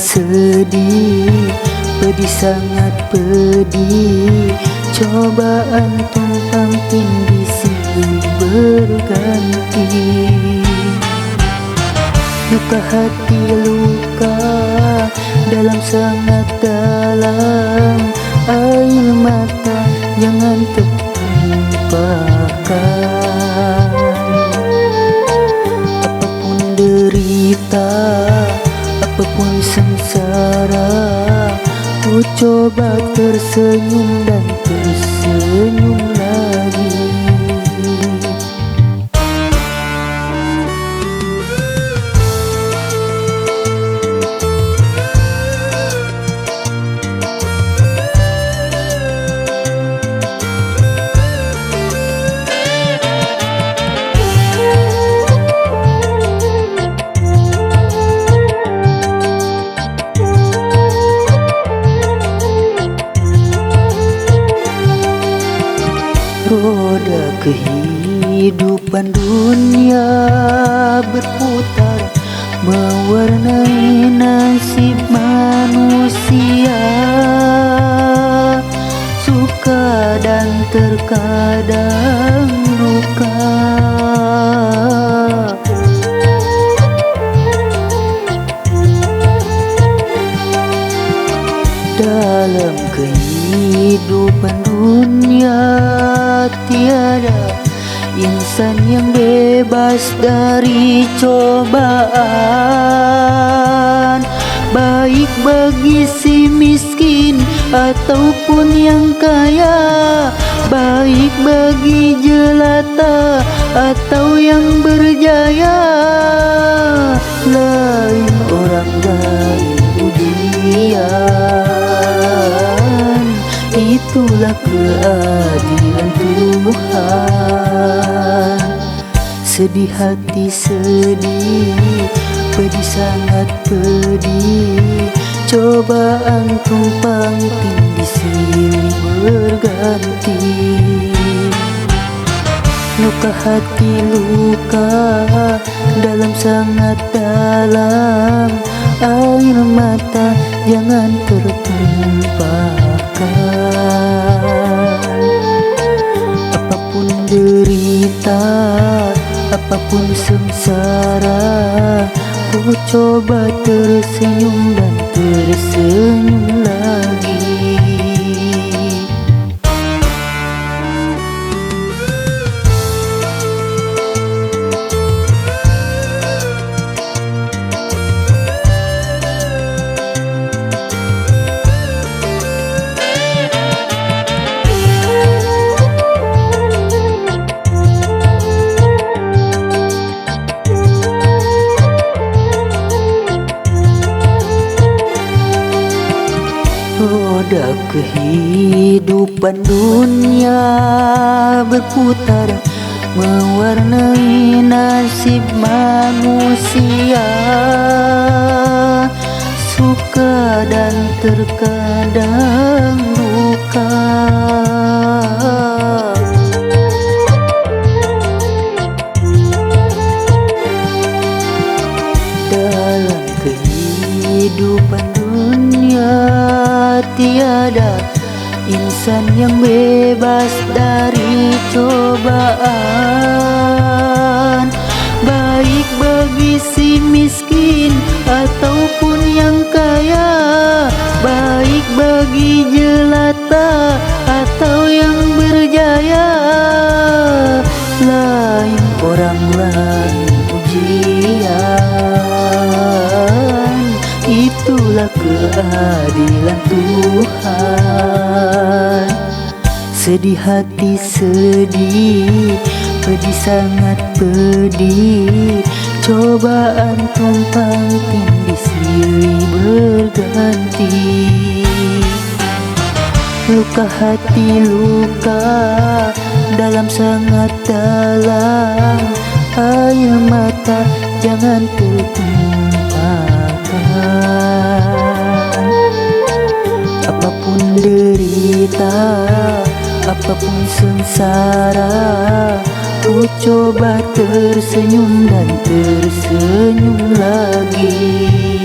sedih, pedih sangat pedih. Cobaan tumpang tindih silih berganti. Luka hati luka dalam sangat dalam, air mata jangan tertumpahkan. Apapun derita, apapun sengsara, ku coba tersenyum dan tersenyum lagi. Roda kehidupan dunia berputar, mewarnai nasib manusia. Suka dan terkadang duka. Dalam kehidupan dunia tiada insan yang bebas dari cobaan, baik bagi si miskin ataupun yang kaya, baik bagi jelata atau yang berjaya. Lain orang lain ujian, itulah keadilan Tuhan. Sedih hati sedih, pedih sangat pedih. Cobaan tumpang tindih silih berganti. Luka hati luka dalam sangat dalam, air mata jangan tertumpahkan. Apapun derita, apapun sengsara, ku coba tersenyum dan tersenyum lagi. Roda kehidupan dunia berputar, mewarnai nasib manusia. Suka dan terkadang duka. Dalam kehidupan dunia tiada insan yang bebas dari cobaan, baik bagi si miskin ataupun yang kaya, baik bagi jelata atau yang berjaya. Lain orang lain ujian, itulah keadilan Tuhan. Sedih hati sedih, pedih sangat pedih. Cobaan tumpang tindih silih berganti. Luka hati luka dalam sangat dalam, air mata jangan tertumpahkan. Apapun derita, apapun sengsara, ku coba tersenyum dan tersenyum lagi.